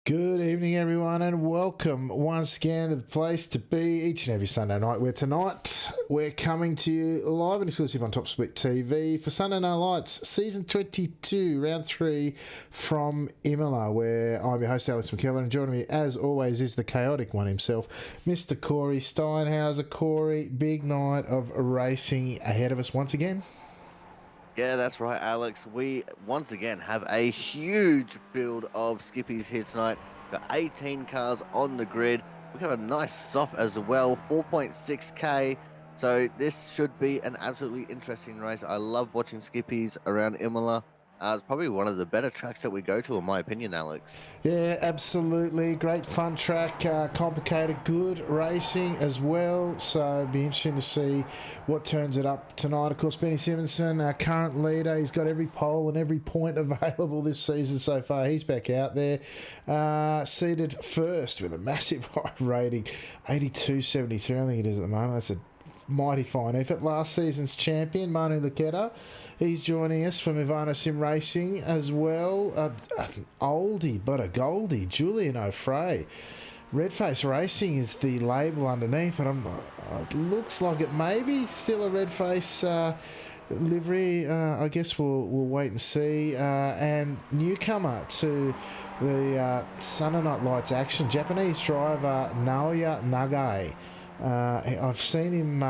Good evening, everyone, and welcome once again to the place to be each and every Sunday night. Where tonight we're coming to you live and exclusive on Top Split TV for Sunday Night Lights, Season 22, Round 3 from Imola, where I'm your host, Alex McKellar, and joining me, as always, is the chaotic one himself, Mr. Corey Steinhauser. Corey, big night of racing ahead of us once again. Yeah, that's right, Alex. We once again have a huge field of skippies here tonight. Got 18 cars on the grid. We got a nice stop as well, 4.6k. So this should be an absolutely interesting race. I love watching skippies around Imola. It's probably one of the better tracks that we go to, in my opinion, Alex. Yeah, absolutely. Great fun track, complicated, good racing as well. So it'll be interesting to see what turns it up tonight. Of course, Benny Simonson, our current leader, he's got every pole and every point available this season so far. He's back out there, seated first with a massive high rating, 82.73, I think it is at the moment. That's a mighty fine effort. Last season's champion, Manu Luqueta, he's joining us from Ivano Sim Racing as well. An oldie but a goldie, Julian O'Fray. Redface Racing is the label underneath, but it looks like it may be still a Redface livery. I guess we'll wait and see. And newcomer to the Sunday Night Lights action, Japanese driver Naoya Nagai. I've seen him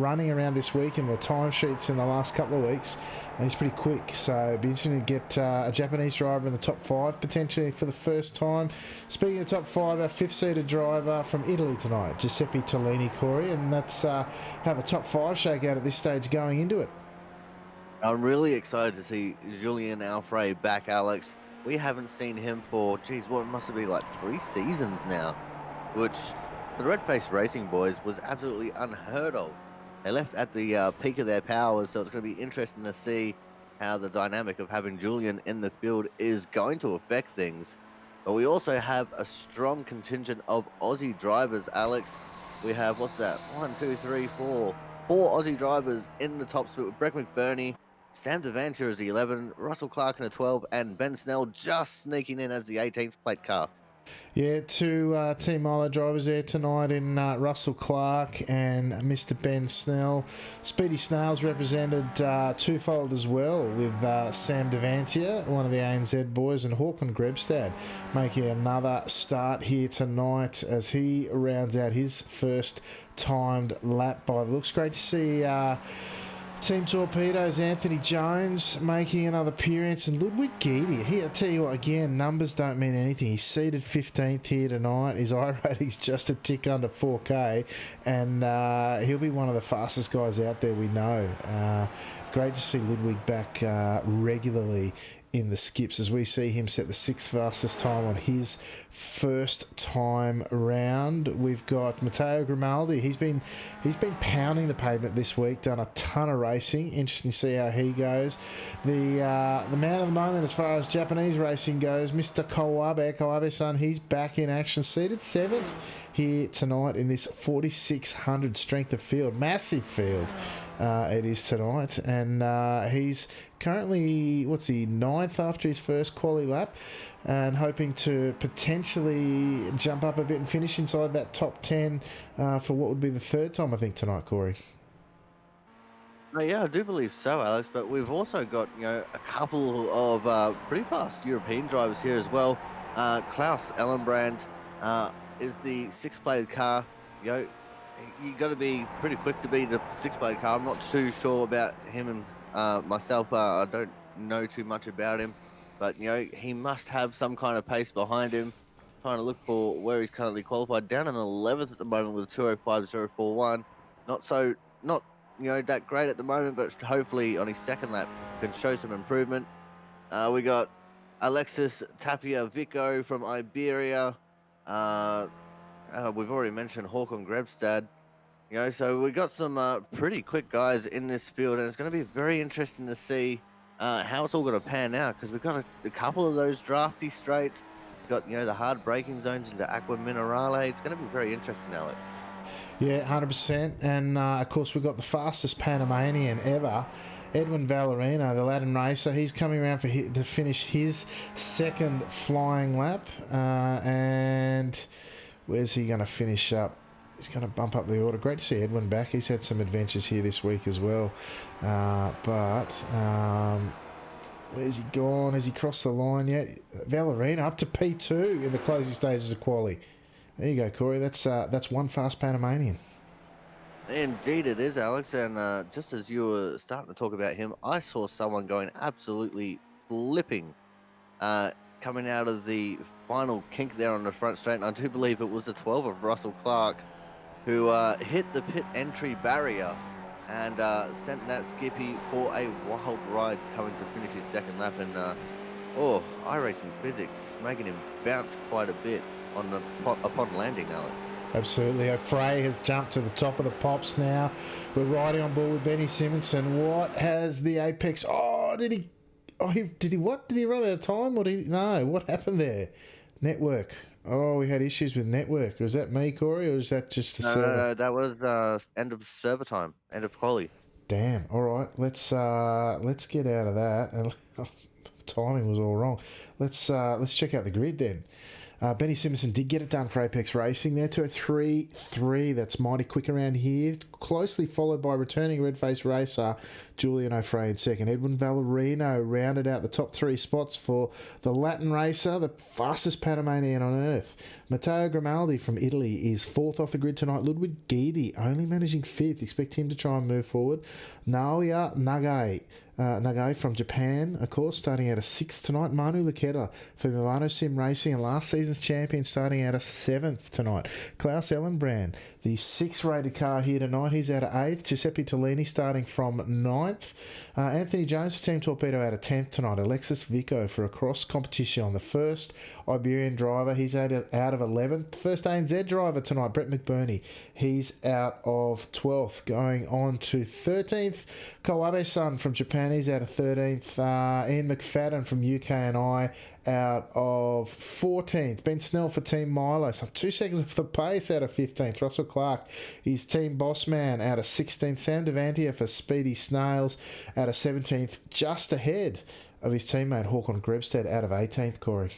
running around this week in the timesheets in the last couple of weeks, and he's pretty quick. So it'd be interesting to get a Japanese driver in the top five potentially for the first time. Speaking of top five, our fifth-seater driver from Italy tonight, Giuseppe Tolini, Corey, and that's how the top five shake out at this stage going into it. I'm really excited to see Julian Alfred back, Alex. We haven't seen him for, geez, what must it be, like 3 seasons now, which the Red Face Racing boys was absolutely unheard of. They left at the peak of their powers, so it's going to be interesting to see how the dynamic of having Julian in the field is going to affect things. But we also have a strong contingent of Aussie drivers, Alex. We have, what's that? One, two, three, four. Four Aussie drivers in the top split with Breck McBurney, Sam Devantier as the 11, Russell Clark in the 12, and Ben Snell just sneaking in as the 18th plate car. Yeah, two Team Imola drivers there tonight in Russell Clark and Mr. Ben Snell. Speedy Snails represented twofold as well with Sam Devantier, one of the ANZ boys, and Håkon Grebstad making another start here tonight as he rounds out his first timed lap by the looks. Great to see Team Torpedoes, Anthony Jones making another appearance, and Ludwig Guidi. I tell you what, again, numbers don't mean anything. He's seated 15th here tonight. His I rating's just a tick under 4K, and he'll be one of the fastest guys out there we know. Great to see Ludwig back regularly in the skips as we see him set the sixth fastest time on his first time round. We've got Matteo Grimaldi. He's been pounding the pavement this week, done a ton of racing. Interesting to see how he goes. The man of the moment as far as Japanese racing goes, Mr. Kawabe-san, he's back in action, seated seventh here tonight in this 4,600 strength of field, massive field. It is tonight, and he's currently, ninth after his first quali lap, and hoping to potentially jump up a bit and finish inside that top 10 for what would be the third time, I think, tonight, Corey. Yeah, I do believe so, Alex. But we've also got a couple of pretty fast European drivers here as well. Klaus Ellenbrand is the six-bladed car. You got to be pretty quick to be the six-bladed car. I'm not too sure about him and myself. I don't know too much about him, but he must have some kind of pace behind him. Trying to look for where he's currently qualified, down in 11th at the moment with a 2:05.041. Not that great at the moment, but hopefully on his second lap can show some improvement. We got Alexis Tapia Vico from Iberia. We've already mentioned Håkon Grebstad. So we got some pretty quick guys in this field, and it's going to be very interesting to see how it's all going to pan out, because we've got a couple of those drafty straights. We've got the hard braking zones into Aqua Minerale. It's going to be very interesting, Alex. Yeah, 100%. And of course, we've got the fastest Panamanian ever Edwin Valerino, the Latin racer, he's coming around to finish his second flying lap. And where's he going to finish up? He's going to bump up the order. Great to see Edwin back. He's had some adventures here this week as well. Where's he gone? Has he crossed the line yet? Valerino up to P2 in the closing stages of quali. There you go, Corey. That's one fast Panamanian. Indeed it is, Alex. And just as you were starting to talk about him, I saw someone going absolutely flipping coming out of the final kink there on the front straight. And I do believe it was the 12 of Russell Clark who hit the pit entry barrier and sent that Skippy for a wild ride coming to finish his second lap. And iRacing physics making him bounce quite a bit upon landing, Alex. Absolutely. Frey has jumped to the top of the pops now. We're riding on board with Benny Simonson. What has the Apex... did he what? Did he run out of time? No, what happened there? Network. We had issues with network. Was that me, Corey, or was that just the server? No, that was end of server time, end of quali. Damn. All right, let's get out of that. And timing was all wrong. Let's check out the grid then. Benny Simpson did get it done for Apex Racing there to a 3-3. That's mighty quick around here. Closely followed by returning red-faced racer Julian O'Fray in second. Edwin Valerino rounded out the top 3 spots for the Latin racer, the fastest Panamanian on earth. Matteo Grimaldi from Italy is 4th off the grid tonight. Ludwig Guidi only managing 5th. Expect him to try and move forward. Naoya Nagai from Japan, of course, starting out a 6th tonight. Manu Luketa for Milano Sim Racing and last season's champion starting out a 7th tonight. Klaus Ellenbrand, the 6th rated car here tonight. He's out of 8th. Giuseppe Tolini starting from 9th. Anthony Jones for Team Torpedo out of 10th tonight. Alexis Vico for a cross competition on the 1st. Iberian driver, he's out of 11th. First ANZ driver tonight, Brett McBurney. He's out of 12th. Going on to 13th. Kawabe-san from Japan, he's out of 13th. Ian McFadden from UK&I out of 14th. Ben Snell for Team Milo, some 2 seconds off the pace out of 15th. Russell Clark, his Team Bossman out of 16th. Sam Devantia for Speedy Snails out of 17th, just ahead of his teammate Håkon Grebstad out of 18th, Corey.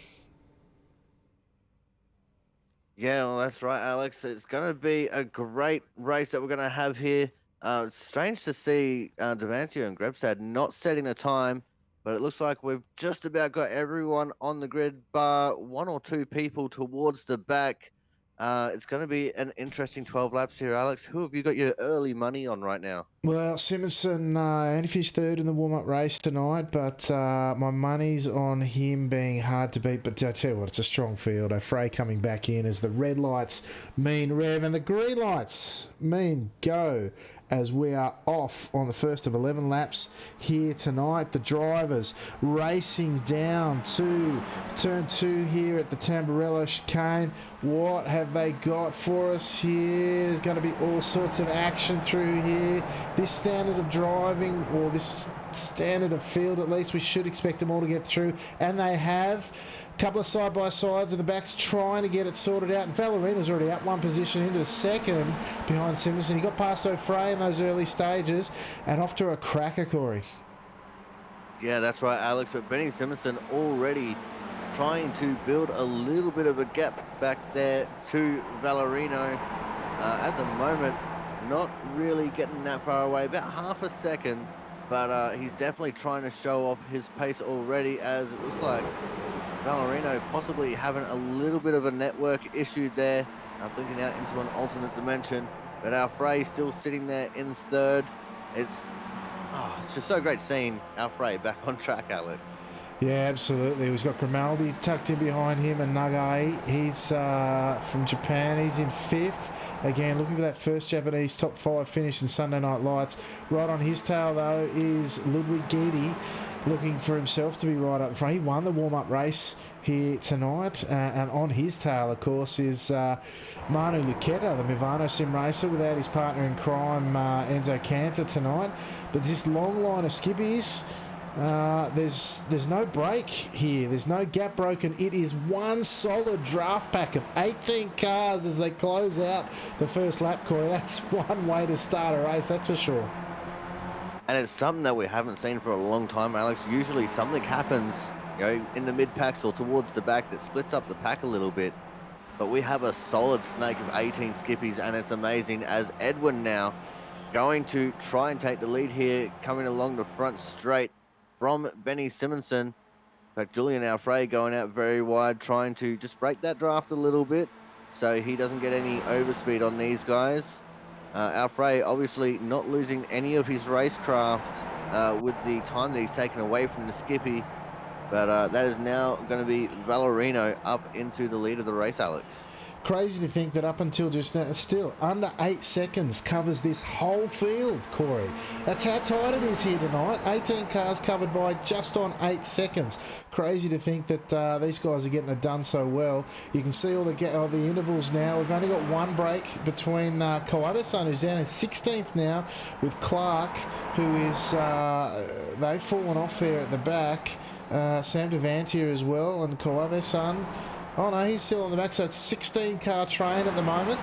Yeah, well, that's right, Alex. It's going to be a great race that we're going to have here. It's strange to see Devantia and Grebstad not setting a time, but it looks like we've just about got everyone on the grid, bar 1 or 2 people towards the back. It's going to be an interesting 12 laps here, Alex. Who have you got your early money on right now? Well, Simonson only finished 3rd in the warm-up race tonight, but my money's on him being hard to beat. But I tell you what, it's a strong field. Frey coming back in as the red lights mean rev and the green lights mean go, as we are off on the first of 11 laps here tonight. The drivers racing down to turn 2 here at the Tamburello chicane. What have they got for us here? There's going to be all sorts of action through here. This standard of driving, or this standard of field at least, we should expect them all to get through, and they have. Couple of side-by-sides in the backs trying to get it sorted out, and Valerina's already up 1 position into the second behind Simonson. He got past O'Fray in those early stages and off to a cracker, Corey. Yeah, that's right, Alex, but Benny Simonson already trying to build a little bit of a gap back there to Valerino. At the moment, not really getting that far away, about half a second, but he's definitely trying to show off his pace already, as it looks like Valerino possibly having a little bit of a network issue there, blinking out into an alternate dimension, but Alfrey still sitting there in 3rd. It's just so great seeing Alfrey back on track, Alex. Yeah, absolutely. We've got Grimaldi tucked in behind him, and Nagai, he's from Japan. He's in 5th. Again, looking for that first Japanese top 5 finish in Sunday Night Lights. Right on his tail, though, is Ludwig Guidi, looking for himself to be right up front. He won the warm-up race here tonight, and on his tail, of course, is Manu Luketa, the Milano Sim racer, without his partner in crime, Enzo Cantor, tonight. But this long line of skippies, there's no break here. There's no gap broken. It is one solid draft pack of 18 cars as they close out the first lap, Corey. That's one way to start a race, that's for sure. And it's something that we haven't seen for a long time, Alex. Usually something happens, in the mid packs or towards the back that splits up the pack a little bit. But we have a solid snake of 18 skippies, and it's amazing as Edwin now going to try and take the lead here, coming along the front straight from Benny Simonson. In fact, Julian Alfrey going out very wide, trying to just break that draft a little bit so he doesn't get any overspeed on these guys. Alfrey obviously not losing any of his racecraft with the time that he's taken away from the Skippy, but that is now going to be Valerino up into the lead of the race, Alex. Crazy to think that up until just now, still under 8 seconds covers this whole field, Corey. That's how tight it is here tonight. 18 cars covered by just on 8 seconds. Crazy to think that these guys are getting it done so well. You can see all the intervals now. We've only got one break between Kawabe-san, who's down in 16th now, with Clark, who is, they've fallen off there at the back. Sam Devantier as well, and Kawabe-san. Oh no, he's still on the back, so it's 16 car train at the moment.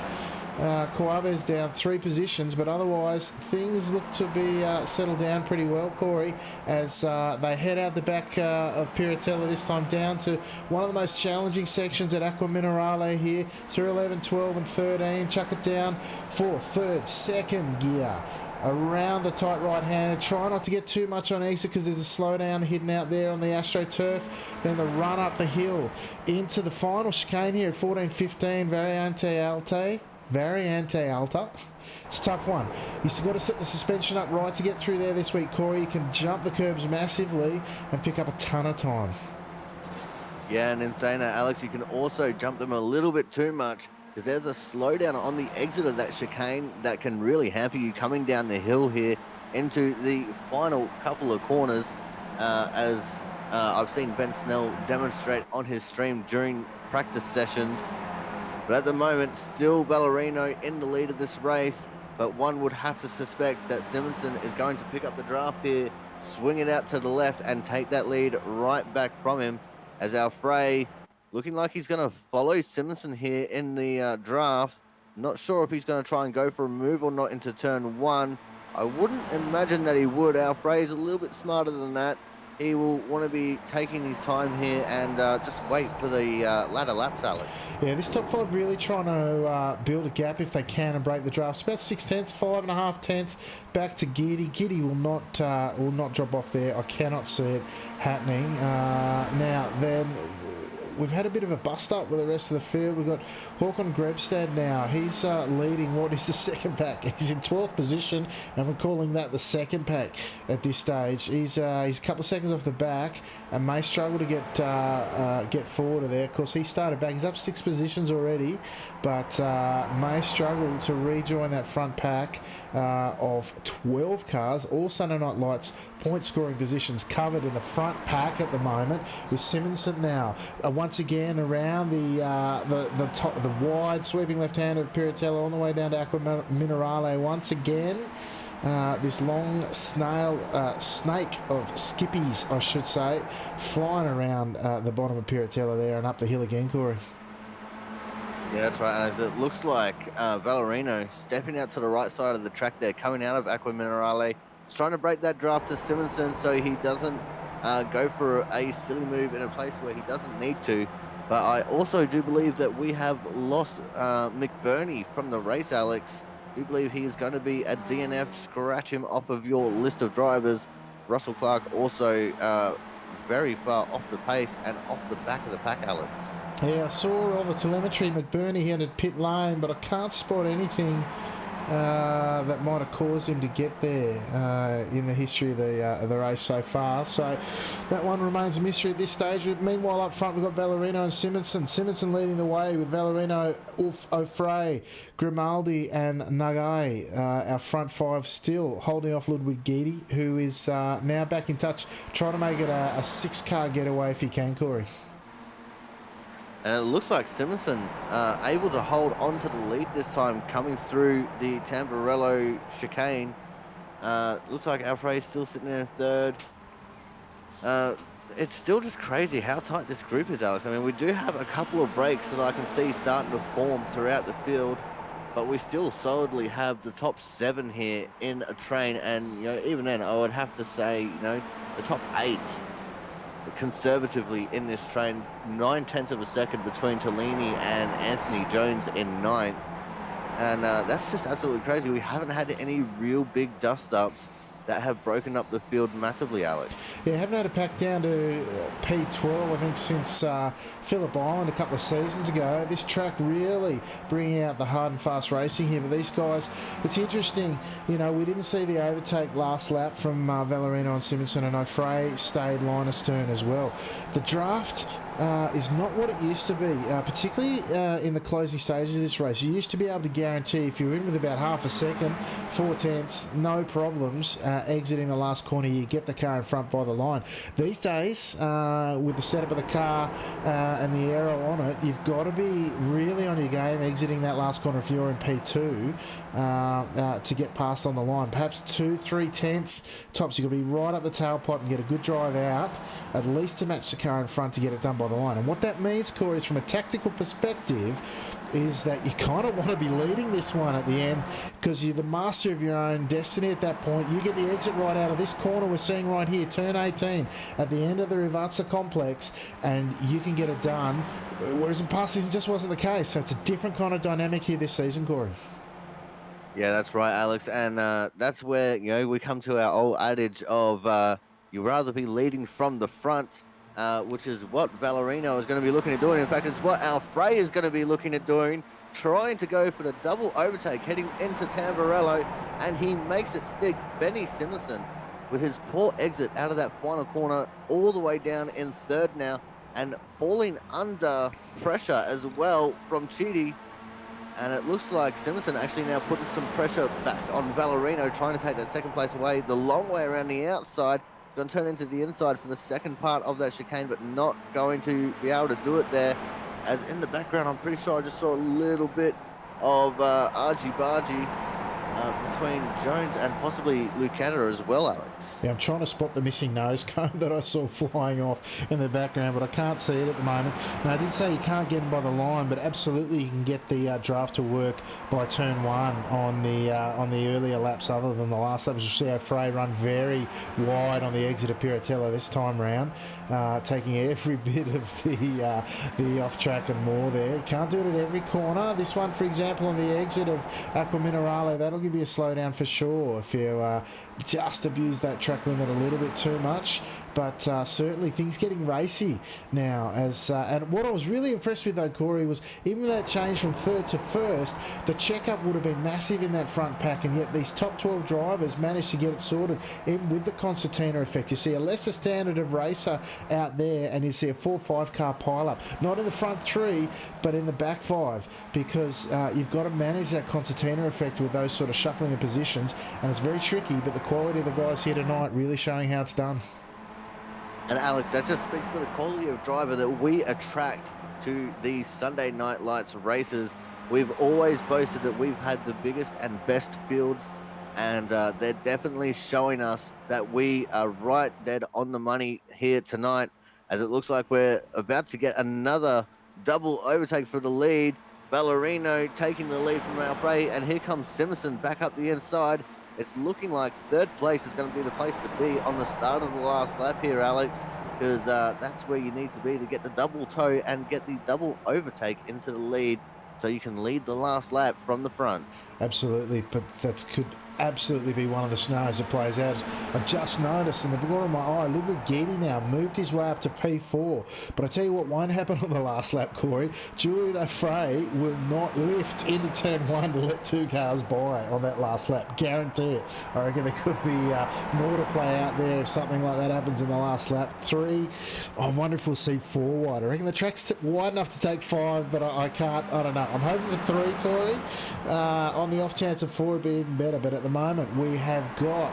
Kawabe's down 3 positions, but otherwise things look to be settled down pretty well, Corey, as they head out the back of Piratella this time down to one of the most challenging sections at Aqua Minerale here, through 11, 12 and 13, chuck it down for third, second gear. Around the tight right-hander, try not to get too much on exit because there's a slowdown hidden out there on the AstroTurf. Then the run up the hill into the final chicane here at 14.15, Variante Alta. It's a tough one. You've got to set the suspension up right to get through there this week, Corey. You can jump the curbs massively and pick up a ton of time. Yeah, and in saying that, Alex, you can also jump them a little bit too much, because there's a slowdown on the exit of that chicane that can really hamper you coming down the hill here into the final couple of corners, as I've seen Ben Snell demonstrate on his stream during practice sessions. But at the moment, still Ballerino in the lead of this race, but one would have to suspect that Simonson is going to pick up the draft here, swing it out to the left and take that lead right back from him, as Alfrey looking like he's going to follow Simonson here in the draft. Not sure if he's going to try and go for a move or not into turn 1. I wouldn't imagine that he would. Alfrey's a little bit smarter than that. He will want to be taking his time here and just wait for the ladder laps, Alex. Yeah, this top 5 really trying to build a gap if they can and break the draft. It's about 6 tenths, 5.5 tenths back to Giddy. Giddy will not drop off there. I cannot see it happening. Now then, we've had a bit of a bust up with the rest of the field. We've got Håkon Grebstad now. He's leading what is the second pack. He's in 12th position, and we're calling that the second pack at this stage. He's a couple of seconds off the back and may struggle to get forward of there. Of course, he started back. He's up 6 positions already, but may struggle to rejoin that front pack of 12 cars. All Sunday Night Lights point scoring positions covered in the front pack at the moment, with Simonson now once again around the wide sweeping left hand of Piratella on the way down to Aqua Minerale once again. This long snake of skippies, I should say, flying around the bottom of Piratella there and up the hill again, Corey. Yeah, that's right. As it looks like Valerino stepping out to the right side of the track there, coming out of Aqua Minerale. He's trying to break that draft to Simonson so he doesn't go for a silly move in a place where he doesn't need to. But I also do believe that we have lost McBurney from the race, Alex. I do believe he is going to be a DNF. Scratch him off of your list of drivers. Russell Clark also very far off the pace and off the back of the pack, Alex. Yeah, I saw all the telemetry. McBurney entered pit lane, but I can't spot anything that might have caused him to get there in the history of the race so far. So that one remains a mystery at this stage. Meanwhile, up front, we've got Valerino and Simonson. Simonson leading the way with Valerino, Ofrey, Grimaldi and Nagai. Our front 5 still holding off Ludwig Guidi, who is now back in touch, trying to make it a 6-car getaway if he can, Corey. And it looks like Simonson able to hold on to the lead this time, coming through the Tamburello chicane. Looks like Alfred's still sitting there in third. It's still just crazy how tight this group is, Alex. I mean, we do have a couple of breaks that I can see starting to form throughout the field. but we still solidly have the top 7 here in a train. And, even then, I would have to say, the top 8 conservatively in this train, 9 tenths of a second between Tellini and Anthony Jones in ninth. And that's just absolutely crazy. We haven't had any real big dust-ups that have broken up the field massively, Alex. Yeah, haven't had a pack down to P12, I think, since Phillip Island a couple of seasons ago. This track really bringing out the hard and fast racing here. But these guys, it's interesting, we didn't see the overtake last lap from Valerino and Simonson. I know Frey stayed line astern as well. The draft is not what it used to be, particularly in the closing stages of this race. You used to be able to guarantee if you were in with about half a second, 4/10, no problems, exiting the last corner, you get the car in front by the line. These days, with the setup of the car and the aero on it, you've got to be really on your game exiting that last corner if you're in P2 to get past on the line. Perhaps 2-3 tenths tops. You've got to be right up the tailpipe and get a good drive out, at least to match the car in front to get it done by the line. And what that means, Corey, is from a tactical perspective, is that you kind of want to be leading this one at the end because you're the master of your own destiny at that point. You get the exit right out of this corner we're seeing right here, turn 18, at the end of the Rivazza complex, and you can get it done, whereas in past seasons just wasn't the case. So it's a different kind of dynamic here this season, Corey. Yeah, that's right, Alex. And that's where, we come to our old adage of you'd rather be leading from the front, which is what Valerino is going to be looking at doing. In fact, it's what our Frey is going to be looking at doing, trying to go for the double overtake, heading into Tamburello, and he makes it stick. Benny Simonson, with his poor exit out of that final corner, all the way down in third now, and falling under pressure as well from Chidi. And it looks like Simonson actually now putting some pressure back on Valerino, trying to take that second place away the long way around the outside. Going to turn into the inside for the second part of that chicane, but not going to be able to do it there. As in the background, I'm pretty sure I just saw a little bit of argy-bargy between Jones and possibly Lucetta as well, Alex. Yeah, I'm trying to spot the missing nose cone that I saw flying off in the background, but I can't see it at the moment. Now, I did say you can't get him by the line, but absolutely you can get the draft to work by turn 1 on the earlier laps other than the last laps. You'll see how Frey run very wide on the exit of Piratello this time round, taking every bit of the off-track and more there. Can't do it at every corner. This one, for example, on the exit of Aqua Minerale, that'll give you a slowdown for sure if you just abuse that track limit a little bit too much. But certainly things getting racy now. And what I was really impressed with though, Corey, was even with that change from third to first, the checkup would have been massive in that front pack, and yet these top 12 drivers managed to get it sorted, even with the concertina effect. You see a lesser standard of racer out there, and you see a 4-5 car pile-up. Not in the front 3, but in the back 5, because you've got to manage that concertina effect with those sort of shuffling of positions, and it's very tricky, but the quality of the guys here tonight really showing how it's done. And Alex, that just speaks to the quality of driver that we attract to these Sunday Night Lights races. We've always boasted that we've had the biggest and best fields, and they're definitely showing us that we are right dead on the money here tonight, as it looks like we're about to get another double overtake for the lead. Valerino taking the lead from Frey, and here comes Simonson back up the inside. It's looking like third place is going to be the place to be on the start of the last lap here, Alex, because that's where you need to be to get the double toe and get the double overtake into the lead so you can lead the last lap from the front. Absolutely, but that could absolutely be one of the scenarios that plays out. I've just noticed in the corner of my eye, Ludwig Guidi now moved his way up to P4. But I tell you what won't happen on the last lap, Corey. Julian Frey will not lift into turn 1 to let 2 cars by on that last lap. Guarantee it. I reckon there could be more to play out there if something like that happens in the last lap. 3, I wonder if we'll see 4 wide. I reckon the track's wide enough to take 5, but I don't know. I'm hoping for 3, Corey. On the off chance of 4 would be even better, but at the moment we have got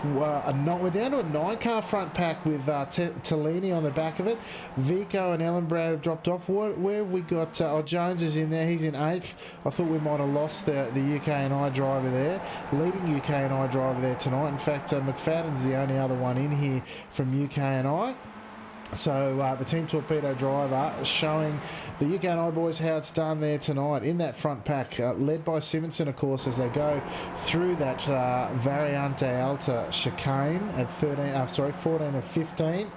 we're down to a 9-car front pack with Tellini on the back of it. Vico and Ellenbrand have dropped off. Where have we got? Jones is in there. He's in 8th. I thought we might have lost the UK&I driver there, leading UK&I driver there tonight. In fact, McFadden's the only other one in here from UK&I. So the Team Torpedo driver showing the UK and I boys how it's done there tonight in that front pack, led by Simonson, of course, as they go through that Variante Alta chicane at 14 and 15.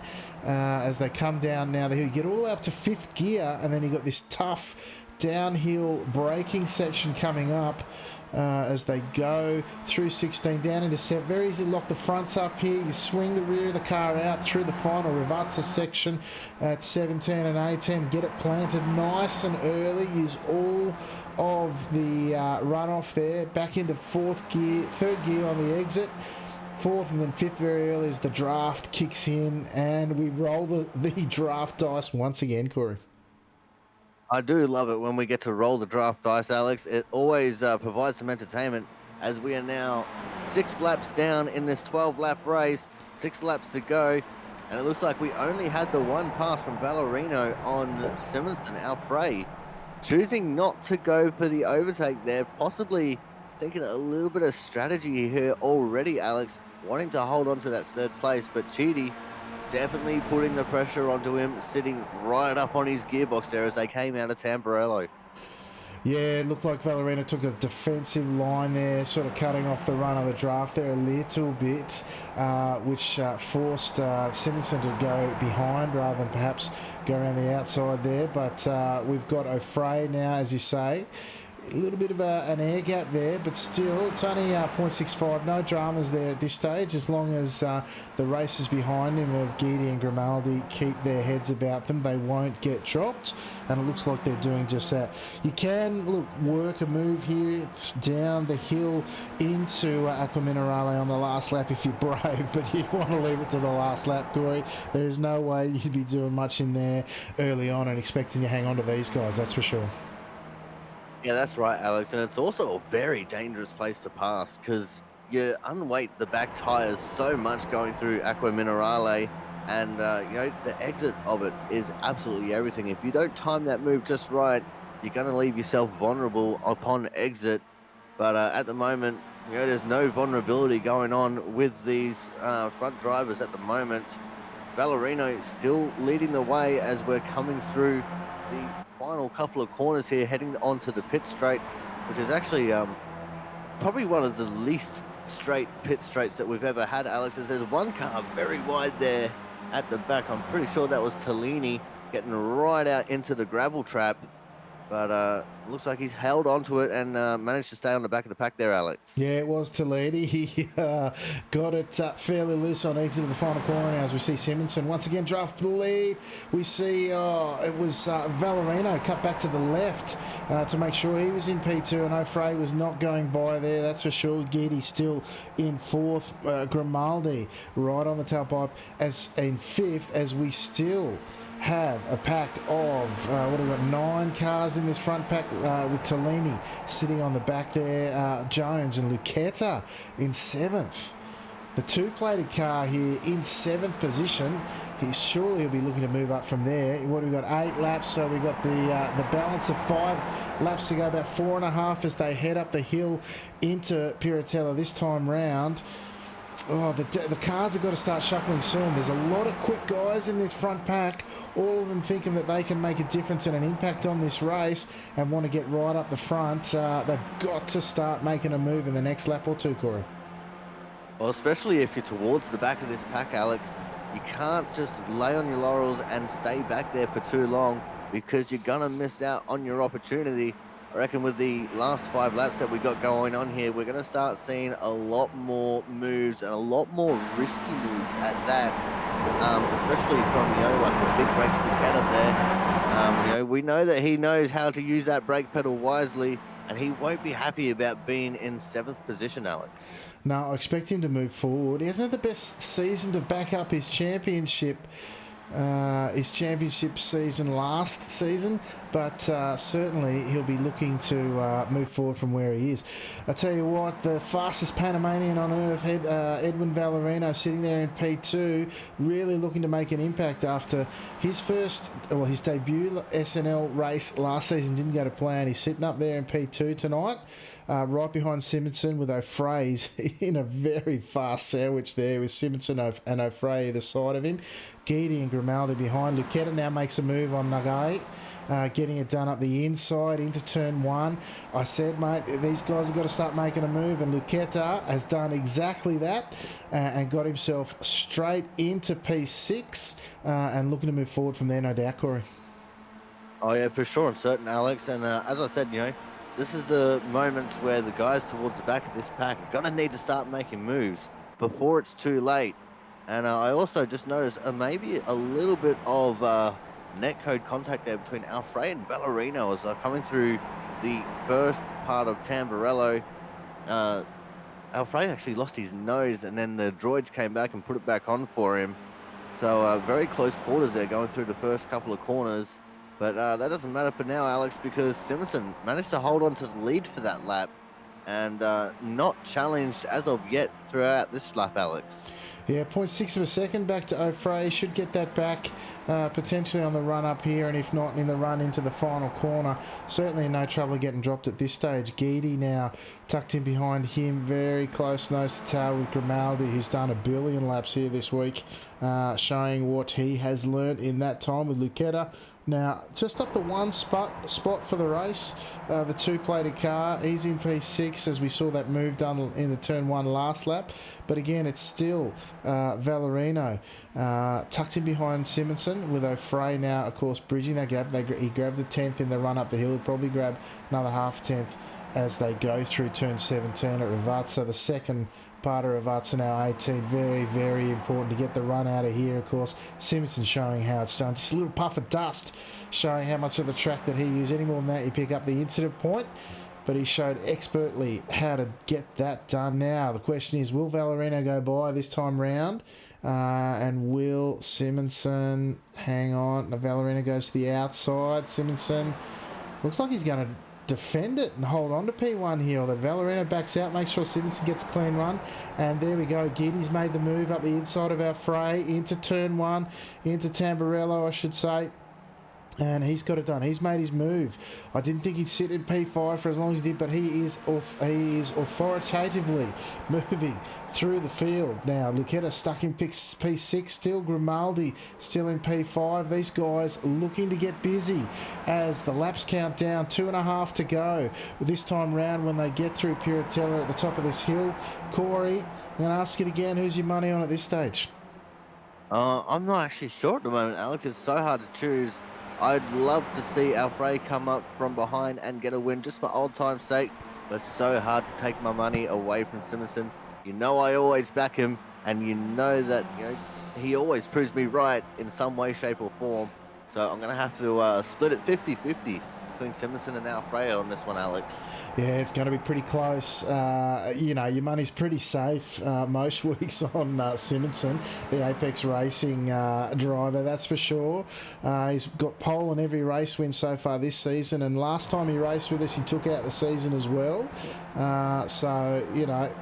As they come down now, you get all the way up to 5th gear, and then you got this tough downhill braking section coming up. As they go through 16 down into 7. Very easy to lock the fronts up here. You swing the rear of the car out through the final Rivarza section at 17 and 18. Get it planted nice and early. Use all of the runoff there. Back into 4th gear, 3rd gear on the exit. 4th and then 5th very early as the draft kicks in, and we roll the draft dice once again, Corey. I do love it when we get to roll the draft dice, Alex. It always provides some entertainment, as we are now 6 laps down in this 12-lap race, 6 laps to go, and it looks like we only had the one pass from Ballerino on Simonson, Alfred, choosing not to go for the overtake there, possibly thinking a little bit of strategy here already, Alex, wanting to hold on to that 3rd place, but Chidi definitely putting the pressure onto him, sitting right up on his gearbox there as they came out of Tamburello. Yeah, it looked like Valerina took a defensive line there, sort of cutting off the run of the draft there a little bit, which forced Simonson to go behind rather than perhaps go around the outside there. But we've got O'Fray now, as you say. A little bit of an air gap there, but still, it's only 0.65. No dramas there at this stage, as long as the races behind him of Guidi and Grimaldi keep their heads about them. They won't get dropped, and it looks like they're doing just that. You can, work a move here. It's down the hill into Aqua Minerale on the last lap if you're brave, but you'd want to leave it to the last lap, Corey. There is no way you'd be doing much in there early on and expecting to hang on to these guys, that's for sure. Yeah, that's right, Alex. And it's also a very dangerous place to pass because you unweight the back tires so much going through Aqua Minerale. And, the exit of it is absolutely everything. If you don't time that move just right, you're going to leave yourself vulnerable upon exit. But at the moment, there's no vulnerability going on with these front drivers at the moment. Ballerino still leading the way as we're coming through the final couple of corners here, heading onto the pit straight, which is actually probably one of the least straight pit straights that we've ever had, Alex. There's one car very wide there at the back. I'm pretty sure that was Tellini getting right out into the gravel trap, but looks like he's held onto it and managed to stay on the back of the pack there, Alex. Yeah, it was Tellini. He got it fairly loose on exit of the final corner now, as we see Simonson once again draft the lead. We see it was Valerino cut back to the left to make sure he was in P2, and O'Fray was not going by there, that's for sure. Guidi still in 4th. Grimaldi right on the tailpipe as in 5th, as we still have a pack of, 9 cars in this front pack with Tellini sitting on the back there, Jones and Lucchetta in 7th. The 2-plated car here in 7th position. He'll be looking to move up from there. What have we got? 8 laps, so we've got the balance of 5 laps to go, about 4.5 as they head up the hill into Piratella this time round. Oh, the cards have got to start shuffling soon. There's a lot of quick guys in this front pack, all of them thinking that they can make a difference and an impact on this race and want to get right up the front. They've got to start making a move in the next lap or two, Corey. Well, especially if you're towards the back of this pack, Alex, you can't just lay on your laurels and stay back there for too long, because you're going to miss out on your opportunity. I reckon with the last 5 laps that we got going on here, we're going to start seeing a lot more moves and a lot more risky moves at that, especially from, like the big brakes we get up there. We know that he knows how to use that brake pedal wisely, and he won't be happy about being in 7th position, Alex. No, I expect him to move forward. Isn't it the best season to back up his championship season last season? But certainly he'll be looking to move forward from where he is. I tell you what, the fastest Panamanian on earth, Edwin Valerino, sitting there in P2, really looking to make an impact after his debut SNL race last season didn't go to plan. He's sitting up there in P2 tonight. right behind Simonson with O'Frey's in a very fast sandwich there with Simonson and O'Frey either side of him. Geedy and Grimaldi behind. Lucetta now makes a move on Nagai. Getting it done up the inside into turn one. I said, mate, these guys have got to start making a move, and Lucetta has done exactly that and got himself straight into P6 and looking to move forward from there, no doubt, Corey. Oh, yeah, for sure and certain, Alex. And as I said, this is the moments where the guys towards the back of this pack are going to need to start making moves before it's too late. And I also just noticed maybe a little bit of netcode contact there between Alfred and Ballerino as they're coming through the first part of Tamburello. Alfred actually lost his nose, and then the droids came back and put it back on for him. So very close quarters there going through the first couple of corners. But that doesn't matter for now, Alex, because Simonson managed to hold on to the lead for that lap and not challenged as of yet throughout this lap, Alex. Yeah, 0.6 of a second back to O'Frey. Should get that back potentially on the run up here, and if not, in the run into the final corner. Certainly in no trouble getting dropped at this stage. Geedy now tucked in behind him, very close nose to tail with Grimaldi, who's done 1 billion laps here this week, showing what he has learnt in that time with Lucetta. Now, just up to one spot for the race, the two-plated car. He's in P6 as we saw that move done in the turn one last lap. But again, it's still Valerino tucked in behind Simonson with O'Frey now, of course, bridging that gap. He grabbed a 10th in the run up the hill. He'll probably grab another half 10th as they go through turn 17 at Ravazza. The second part of Ravazza now 18. Very, very important to get the run out of here, of course. Simonson showing how it's done. Just a little puff of dust showing how much of the track that he used. Any more than that, you pick up the incident point. But he showed expertly how to get that done. Now, the question is, will Valerino go by this time round? And will Simonson hang on? Now, Valerino goes to the outside. Simonson looks like he's going to defend it and hold on to P1 here, although Valerino backs out, makes sure Simonson gets a clean run, and there we go. Giddy's made the move up the inside of Alfrey into turn one, into Tamburello, I should say. And he's got it done. He's made his move. I didn't think he'd sit in P5 for as long as he did, but he is authoritatively moving through the field. Now, Lucetta stuck in P6 still. Grimaldi still in P5. These guys looking to get busy as the laps count down. 2.5 to go this time round when they get through Piratella at the top of this hill. Corey, I'm going to ask it again. Who's your money on at this stage? I'm not actually sure at the moment, Alex. It's so hard to choose. I'd love to see Alfred come up from behind and get a win just for old time's sake, but it's so hard to take my money away from Simonson. You know I always back him, and you know that he always proves me right in some way, shape or form. So I'm going to have to split it 50-50 between Simonson and Alfred on this one, Alex. Yeah, it's going to be pretty close. Your money's pretty safe most weeks on Simonson, the Apex Racing driver, that's for sure. He's got pole in every race win so far this season, and last time he raced with us, he took out the season as well.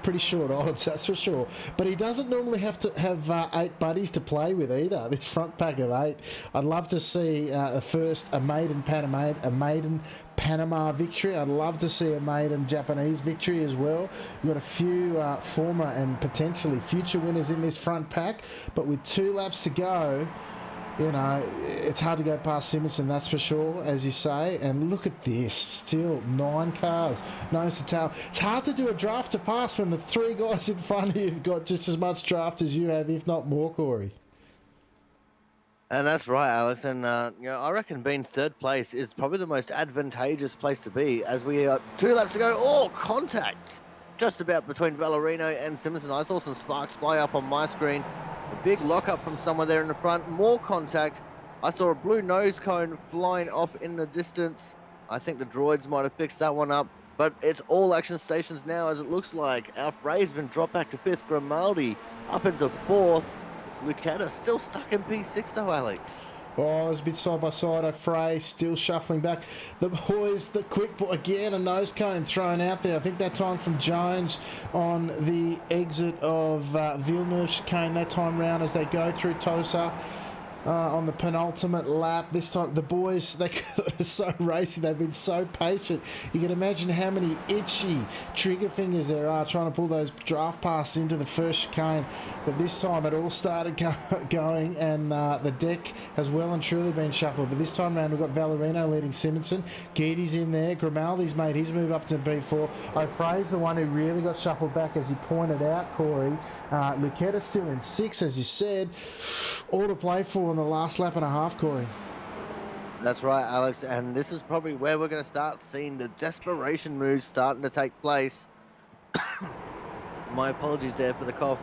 Pretty short odds, that's for sure. But he doesn't normally have to have 8 buddies to play with either, this front pack of 8. I'd love to see a maiden Panama victory. I'd love to see a maiden Japanese victory as well. We've got a few former and potentially future winners in this front pack, but with 2 laps to go, it's hard to go past Simonson, that's for sure, as you say. And look at this, still 9 cars, nose to tail. It's hard to do a draft to pass when the 3 guys in front of you have got just as much draft as you have, if not more, Corey. And that's right, Alex. And, I reckon being 3rd place is probably the most advantageous place to be as we are 2 laps to go. Oh, contact just about between Valerino and Simonson. I saw some sparks fly up on my screen. A big lockup from somewhere there in the front. More contact. I saw a blue nose cone flying off in the distance. I think the droids might have fixed that one up. But it's all action stations now, as it looks like. Alfred's been dropped back to 5th. Grimaldi up into 4th. Lucetta still stuck in P6 though, Alex. Oh, it's a bit side by side. O'Frey still shuffling back. The boys, the quick ball, again, a nose cone thrown out there. I think that time from Jones on the exit of Villeneuve chicane that time round as they go through Tosa. on the penultimate lap. This time, the boys, they're so racy. They've been so patient. You can imagine how many itchy trigger fingers there are trying to pull those draft passes into the first chicane. But this time, it all started going, and the deck has well and truly been shuffled. But this time around, we've got Valerino leading Simonson. Guidi's in there. Grimaldi's made his move up to B4. O'Frea's the one who really got shuffled back, as you pointed out, Corey. Lucetta's still in 6, as you said. All to play for in the last lap and a half, Corey. That's right, Alex. And this is probably where we're going to start seeing the desperation moves starting to take place. My apologies there for the cough.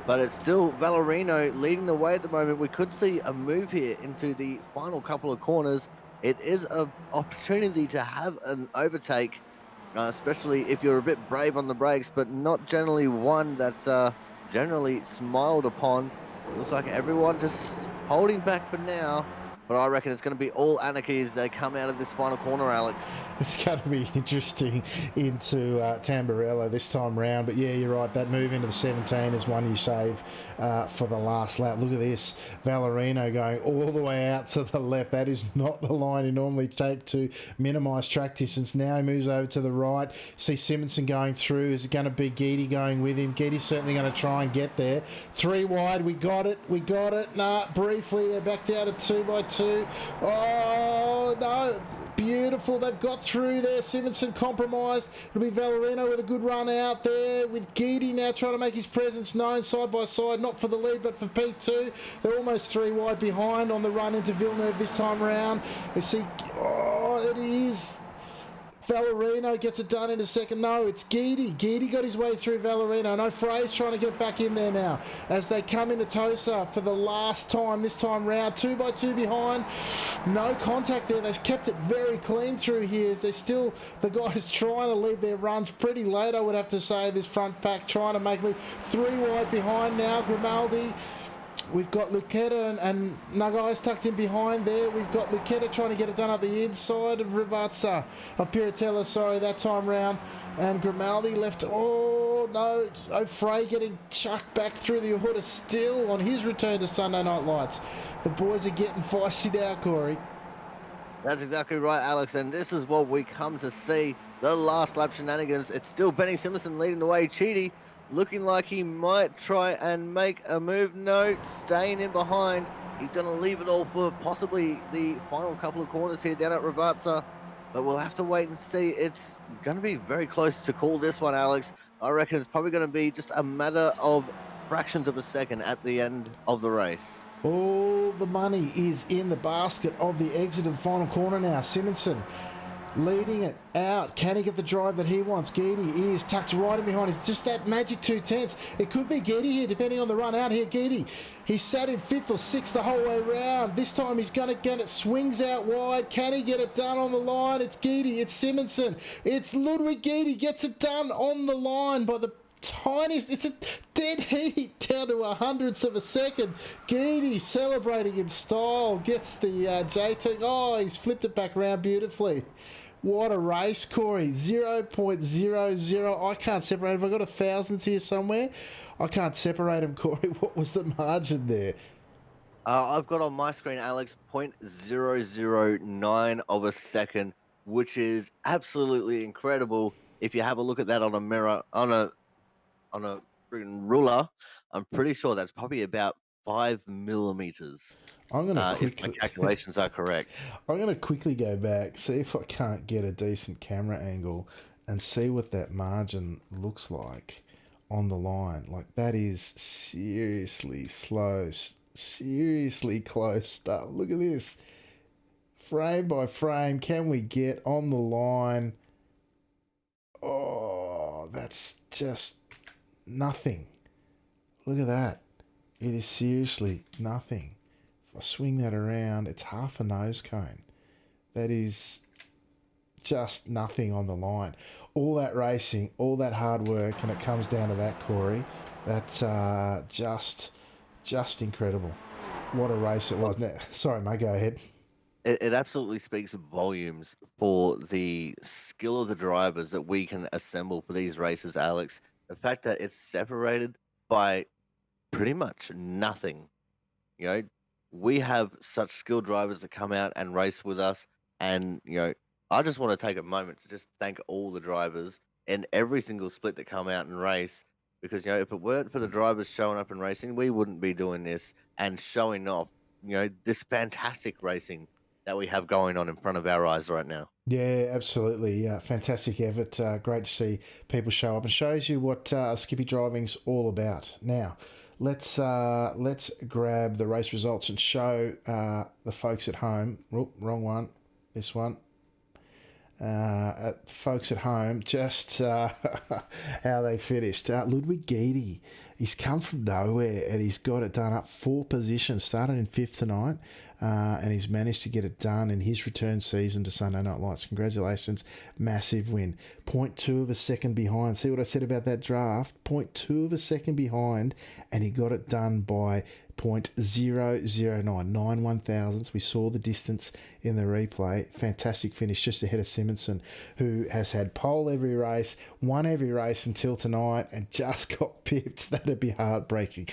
But it's still Valerino leading the way at the moment. We could see a move here into the final couple of corners. It is an opportunity to have an overtake, especially if you're a bit brave on the brakes, but not generally one that's generally smiled upon. Looks like everyone just holding back for now. But I reckon it's going to be all anarchy as they come out of this final corner, Alex. It's going to be interesting into Tamburello this time round. But yeah, you're right. That move into the 17 is one you save for the last lap. Look at this. Valerino going all the way out to the left. That is not the line you normally take to minimise track distance. Now he moves over to the right. See Simonson going through. Is it going to be Guidi going with him? Guidi's certainly going to try and get there. 3 wide. We got it. We got it. Nah, briefly. They're back down to 2 by 2. Oh, no. Beautiful. They've got through there. Simonson compromised. It'll be Valerino with a good run out there, with Guidi now trying to make his presence known side by side, not for the lead but for P2. They're almost 3 wide behind on the run into Villeneuve this time around. You see, oh, it is Valerino gets it done in a second. No, it's Guidi. Guidi got his way through Valerino. No, Frey's trying to get back in there now as they come into Tosa for the last time this time round. 2 by 2 behind. No contact there. They've kept it very clean through here as they're still, the guys trying to leave their runs pretty late, I would have to say, this front pack, trying to make me 3 wide behind now. Grimaldi. We've got Lucetta and Nagai's tucked in behind there. We've got Lucetta trying to get it done up the inside of Rivazza, of Piratella, sorry, that time round. And Grimaldi left, oh no, O'Fray getting chucked back through the hood still on his return to Sunday Night Lights. The boys are getting feisty now, Corey. That's exactly right, Alex, and this is what we come to see. The last lap shenanigans. It's still Benny Simonson leading the way. Chidi looking like he might try and make a move. No, staying in behind. He's going to leave it all for possibly the final couple of corners here down at Rivazza. But we'll have to wait and see. It's going to be very close to call this one, Alex. I reckon it's probably going to be just a matter of fractions of a second at the end of the race. All the money is in the basket of the exit of the final corner now. Simonson leading it out. Can he get the drive that he wants? Guidi is tucked right in behind. It's just that magic 2/10. It could be Guidi here, depending on the run out here. Guidi, he's sat in 5th or 6th the whole way round. This time he's going to get it. Swings out wide. Can he get it done on the line? It's Guidi. It's Simonson. It's Ludwig Guidi. Gets it done on the line by the tiniest, it's a dead heat down to 100ths of a second. Guidi celebrating in style, gets the J2. Oh, he's flipped it back around beautifully. What a race, Corey. 0.00. I can't separate. Have I got a thousands here somewhere? I can't separate them, Corey. What was the margin there? I've got on my screen, Alex, 0.009 of a second, which is absolutely incredible. If you have a look at that on a mirror, on a friggin' ruler, I'm pretty sure that's probably about 5 millimeters. I'm gonna If my calculations are correct. I'm gonna quickly go back, see if I can't get a decent camera angle, and see what that margin looks like on the line. Like, that is seriously slow, seriously close stuff. Look at this, frame by frame. Can we get on the line? Oh, that's just nothing. Look at that. It is seriously nothing. If I swing that around, it's half a nose cone. That is just nothing on the line. All that racing, all that hard work, and it comes down to that, Corey. That's just incredible. What a race it was. Now, sorry, mate, go ahead. It absolutely speaks volumes for the skill of the drivers that we can assemble for these races, Alex. The fact that it's separated by pretty much nothing, you know, we have such skilled drivers that come out and race with us. And, I just want to take a moment to just thank all the drivers in every single split that come out and race. Because, if it weren't for the drivers showing up and racing, we wouldn't be doing this and showing off, this fantastic racing that we have going on in front of our eyes right now. Yeah, absolutely. Fantastic effort. Great to see people show up, and shows you what Skippy driving's all about. Now, let's grab the race results and show the folks at home. Oop, wrong one. This one. Folks at home, just how they finished. Ludwig Geedy, he's come from nowhere and he's got it done up 4 positions, started in 5th tonight, and he's managed to get it done in his return season to Sunday Night Lights. Congratulations, massive win. 0.2 of a second behind. See what I said about that draft? 0.2 of a second behind, and he got it done by 0.009, 9 1,000ths. We saw the distance in the replay. Fantastic finish, just ahead of Simonson, who has had pole every race, won every race until tonight, and just got pipped. That'd be heartbreaking.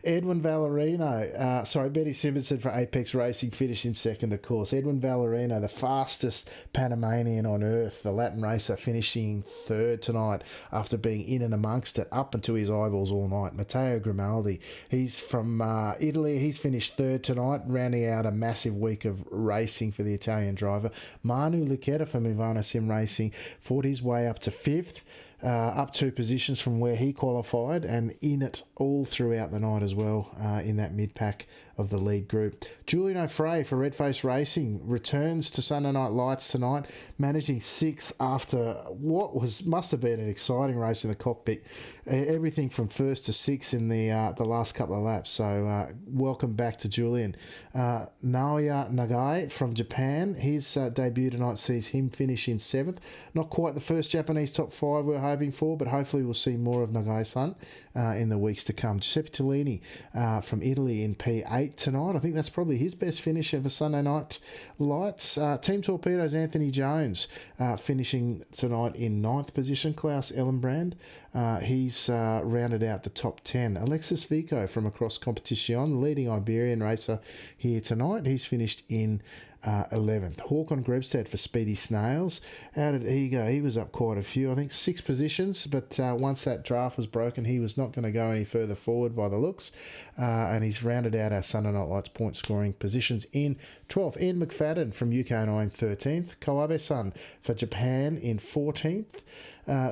Edwin Valerino, Betty Simonson for Apex Racing finished in second, of course. Edwin Valerino, the fastest Panamanian on earth, the Latin racer, finishing third tonight after being in and amongst it up until his eyeballs all night. Matteo Grimaldi, he's from Italy. He's finished third tonight, rounding out a massive week of racing for the Italian driver. Manu Lucchetta from Ivano Sim Racing fought his way up to 5th, up 2 positions from where he qualified, and in it all throughout the night as well, in that mid-pack of the lead group. Julian O'Fray for Redface Racing returns to Sunday Night Lights tonight, managing 6th after what must have been an exciting race in the cockpit. Everything from 1st to 6th in the last couple of laps. So welcome back to Julian. Naoya Nagai from Japan, his debut tonight sees him finish in 7th. Not quite the first Japanese top 5 we're hoping for, but hopefully we'll see more of Nagai-san in the weeks to come. Giuseppe Tellini from Italy in P8 tonight. I think that's probably his best finish of a Sunday Night Lights. Team Torpedoes Anthony Jones finishing tonight in 9th position. Klaus Ellenbrand, he's rounded out the top 10. Alexis Vico from Across Competition, leading Iberian racer here tonight. He's finished in 11th. Håkon Grebstead for Speedy Snails. How did he go? He was up quite a few, I think 6 positions, but once that draft was broken, he was not going to go any further forward by the looks, and he's rounded out our Sunday Night Lights point scoring positions in 12th. Ian McFadden from UK9 13th. Koabe-san for Japan in 14th.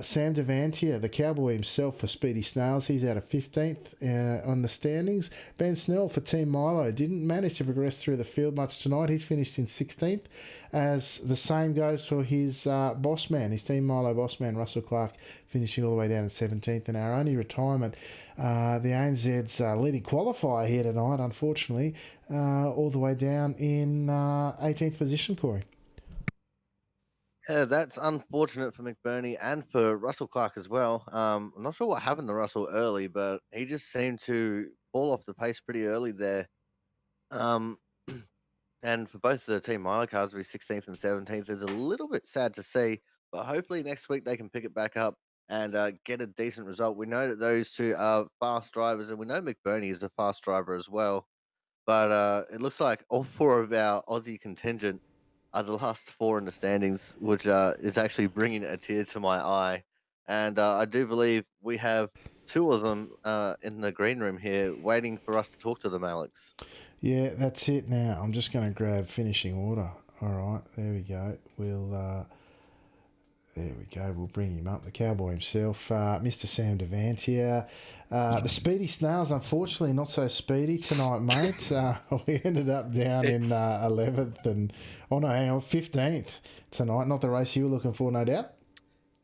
Sam Devantier, the cowboy himself for Speedy Snails, he's out of 15th on the standings. Ben Snell for Team Milo didn't manage to progress through the field much tonight. He's finished in 16th, as the same goes for his boss man, his Team Milo boss man, Russell Clark, finishing all the way down at 17th. And our only retirement, the ANZ's leading qualifier here tonight, unfortunately, all the way down in 18th position, Corey. Yeah, that's unfortunate for McBurney and for Russell Clark as well. I'm not sure what happened to Russell early, but he just seemed to fall off the pace pretty early there. Um, and for both of the Team Milo cars to be 16th and 17th is a little bit sad to see, but hopefully next week they can pick it back up and get a decent result. We know that those two are fast drivers, and we know McBurney is a fast driver as well. But it looks like all 4 of our Aussie contingent are the last 4 in the standings, which is actually bringing a tear to my eye. And I do believe we have 2 of them in the green room here waiting for us to talk to them, Alex. Yeah, that's it now. I'm just going to grab finishing order. All right, there we go. There we go. We'll bring him up. The cowboy himself, Mr. Sam Devantier. The Speedy Snails, unfortunately, not so speedy tonight, mate. We ended up down in 11th and, oh no, hang on, 15th tonight. Not the race you were looking for, no doubt.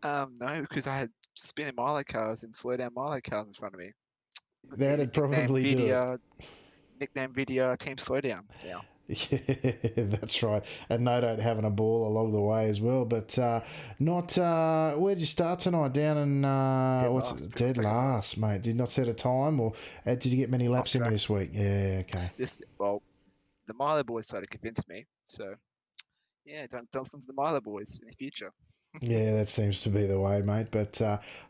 No, because I had spinning Milo cars and slow down Milo cars in front of me. That'd probably do it. Nickname video Team Slowdown. Yeah. Yeah, that's right. And no doubt having a ball along the way as well. But where'd you start tonight? Down in dead last, mate. Did not set a time, or did you get many laps in this week? Yeah, okay. The Milo boys started to convince me. So yeah, don't listen to the Milo boys in the future. Yeah, that seems to be the way, mate. But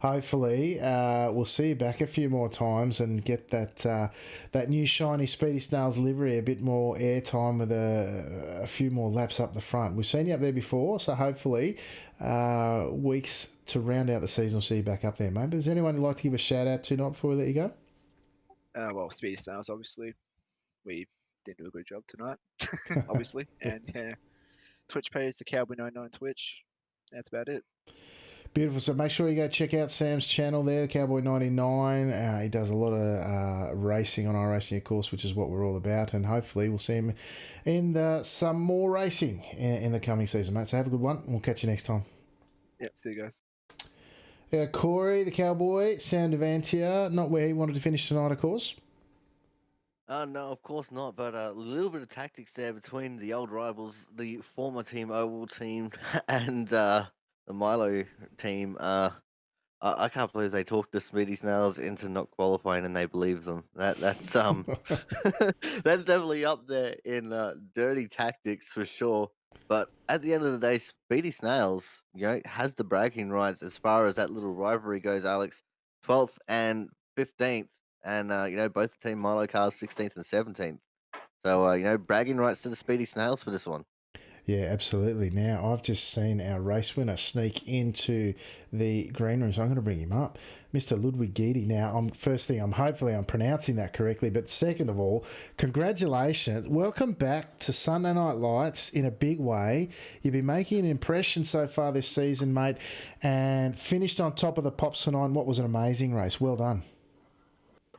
hopefully, we'll see you back a few more times and get that new shiny Speedy Snails livery a bit more airtime with a few more laps up the front. We've seen you up there before, so hopefully, weeks to round out the season, we'll see you back up there, mate. But is there anyone you'd like to give a shout out to tonight before we let you go? Well, Speedy Stars, obviously, we did do a good job tonight, obviously, and yeah, Twitch page, the Cowboy99 Twitch. That's about it. Beautiful. So make sure you go check out Sam's channel there, Cowboy99. He does a lot of racing on iRacing, of course, which is what we're all about. And hopefully we'll see him in some more racing in the coming season, mate. So have a good one. We'll catch you next time. Yep, see you guys. Corey, the Cowboy, Sam Devantia, not where he wanted to finish tonight, of course. No, of course not. But a little bit of tactics there between the old rivals, the former Team Oval team and the Milo team. I can't believe they talked the Speedy Snails into not qualifying, and they believed them. That's that's definitely up there in dirty tactics for sure. But at the end of the day, Speedy Snails, has the bragging rights as far as that little rivalry goes. Alex, 12th and 15th, and both Team Milo cars 16th and 17th. So bragging rights to the Speedy Snails for this one. Yeah, absolutely. Now, I've just seen our race winner sneak into the green room, so I'm going to bring him up. Mr. Ludwig Geedy. Now, hopefully I'm pronouncing that correctly, but second of all, congratulations. Welcome back to Sunday Night Lights in a big way. You've been making an impression so far this season, mate, and finished on top of the pops tonight. What was an amazing race. Well done.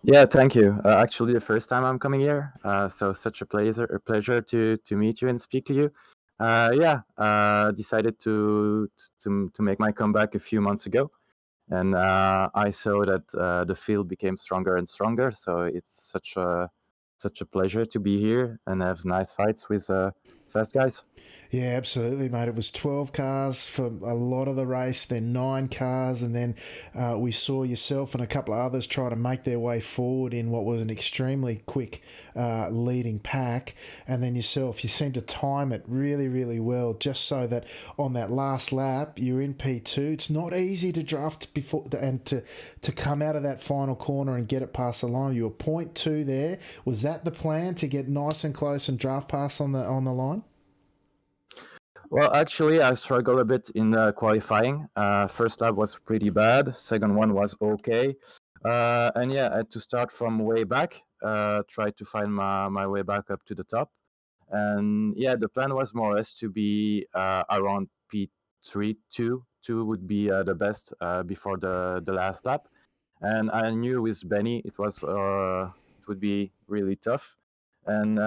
Yeah, thank you. Actually, the first time I'm coming here, so such a pleasure to meet you and speak to you. Decided to make my comeback a few months ago, and I saw that the field became stronger and stronger. So it's such a pleasure to be here and have nice fights with fast guys. Yeah, absolutely, mate. It was 12 cars for a lot of the race, then 9 cars, and then we saw yourself and a couple of others try to make their way forward in what was an extremely quick leading pack. And then yourself, you seemed to time it really, really well, just so that on that last lap, you're in P2. It's not easy to draft before and to come out of that final corner and get it past the line. You were 0.2 there. Was that the plan, to get nice and close and draft past on the line? Well, actually, I struggled a bit in the qualifying. First lap was pretty bad. Second one was okay. And yeah, I had to start from way back, try to find my way back up to the top. And yeah, the plan was more or less to be around P3, 2. 2 would be the best before the last lap. And I knew with Benny it would be really tough. And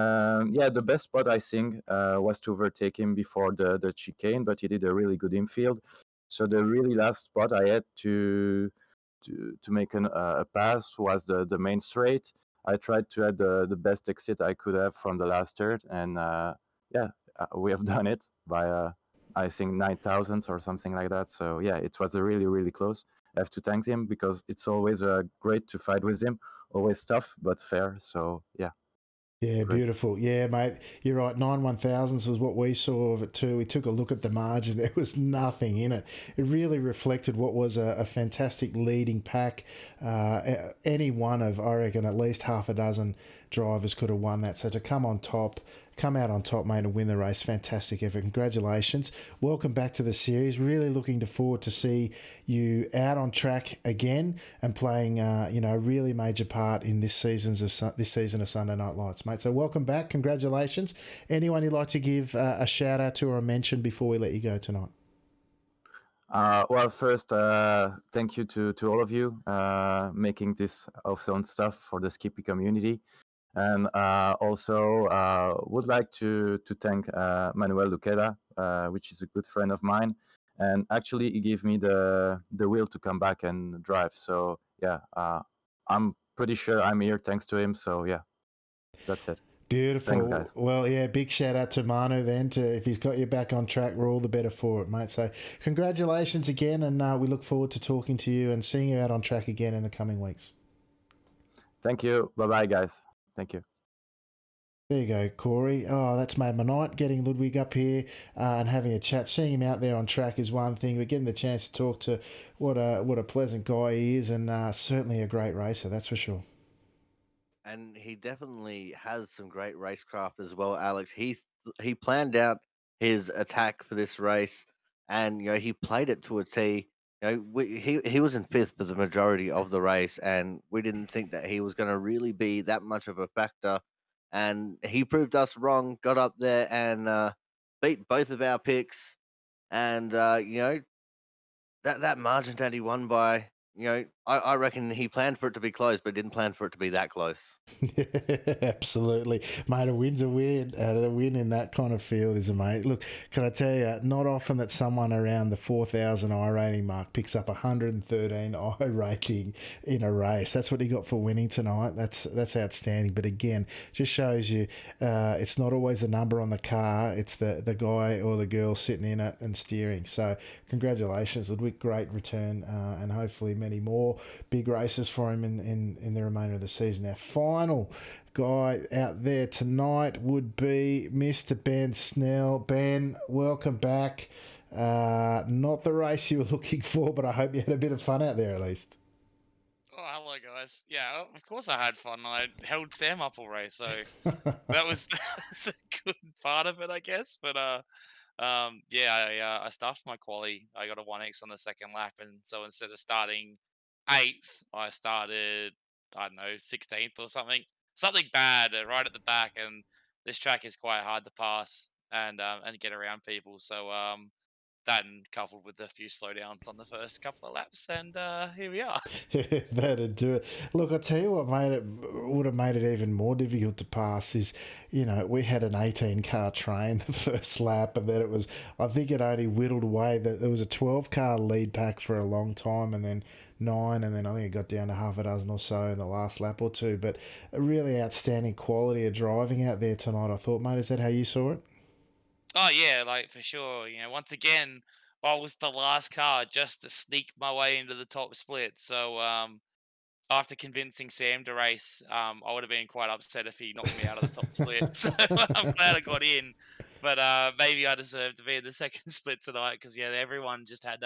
yeah, the best spot I think was to overtake him before the chicane, but he did a really good infield. So the really last spot I had to make a pass was the main straight. I tried to have the best exit I could have from the last third, and we have done it by I think 9,000 or something like that. So yeah, it was a really really close. I have to thank him because it's always great to fight with him. Always tough but fair. So yeah. Yeah, Great. beautiful. Yeah, mate, you're right. 9/1000s was what we saw of it too. We took a look at the margin. There was nothing in it. It really reflected what was a fantastic leading pack. Any one of, I reckon, at least half a dozen drivers could have won that. So to come out on top, mate, and win the race, fantastic effort. Congratulations. Welcome back to the series. Really looking forward to see you out on track again and playing, a really major part in this season of Sunday Night Lights, mate. So welcome back. Congratulations. Anyone you'd like to give a shout out to or a mention before we let you go tonight? Well, first, thank you to all of you making this awesome stuff for the Skippy community, and also would like to thank Manuel Luqueda, which is a good friend of mine, and actually he gave me the will to come back and drive. So yeah, I'm pretty sure I'm here thanks to him. So yeah, that's it. Beautiful. Thanks, guys. Well, yeah, big shout out to Manu then. If he's got you back on track, we're all the better for it, mate. So congratulations again, and we look forward to talking to you and seeing you out on track again in the coming weeks. Thank you. Bye bye, guys. Thank you. There you go, Corey. Oh, that's made my night. Getting Ludwig up here and having a chat. Seeing him out there on track is one thing, but getting the chance to talk to what a pleasant guy he is, and certainly a great racer, that's for sure. And he definitely has some great racecraft as well, Alex. He planned out his attack for this race, and he played it to a T. He was in fifth for the majority of the race, and we didn't think that he was going to really be that much of a factor. And he proved us wrong. Got up there and beat both of our picks, and that margin that he won by, I reckon he planned for it to be close, but didn't plan for it to be that close. Absolutely, mate. A win's a win, and a win in that kind of field is a mate. Look, can I tell you, not often that someone around the 4,000 I rating mark picks up 113 I rating in a race. That's what he got for winning tonight. That's outstanding. But again, just shows you, it's not always the number on the car; it's the guy or the girl sitting in it and steering. So, congratulations, Ludwig. Great return, and hopefully many more big races for him in the remainder of the season. Our final guy out there tonight would be Mr. Ben Snell. Ben, welcome back. Not the race you were looking for, but I hope you had a bit of fun out there at least. Oh, hello, guys. Yeah, of course I had fun. I held Sam up all race, so that was, that was a good part of it, I guess. But yeah, I stuffed my quali. I got a 1x on the second lap, and so instead of starting 8th, I started, I don't know, 16th or something bad right at the back. And this track is quite hard to pass and get around people. So that and coupled with a few slowdowns on the first couple of laps, and here we are. That'd do it. Look, I tell you what would have made it even more difficult to pass is, we had an 18 car train the first lap, and then I think it only whittled away. That there was a 12 car lead pack for a long time, and then 9, and then I think it got down to half a dozen or so in the last lap or two. But a really outstanding quality of driving out there tonight, I thought, mate. Is that how you saw it? Oh yeah, like for sure. Once again, I was the last car just to sneak my way into the top split. So after convincing Sam to race, I would have been quite upset if he knocked me out of the top split. So I'm glad I got in. But maybe I deserve to be in the second split tonight because yeah, everyone just had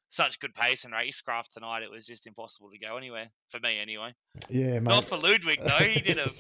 such good pace and racecraft tonight. It was just impossible to go anywhere for me, anyway. Yeah, Not mate. for Ludwig though. He did a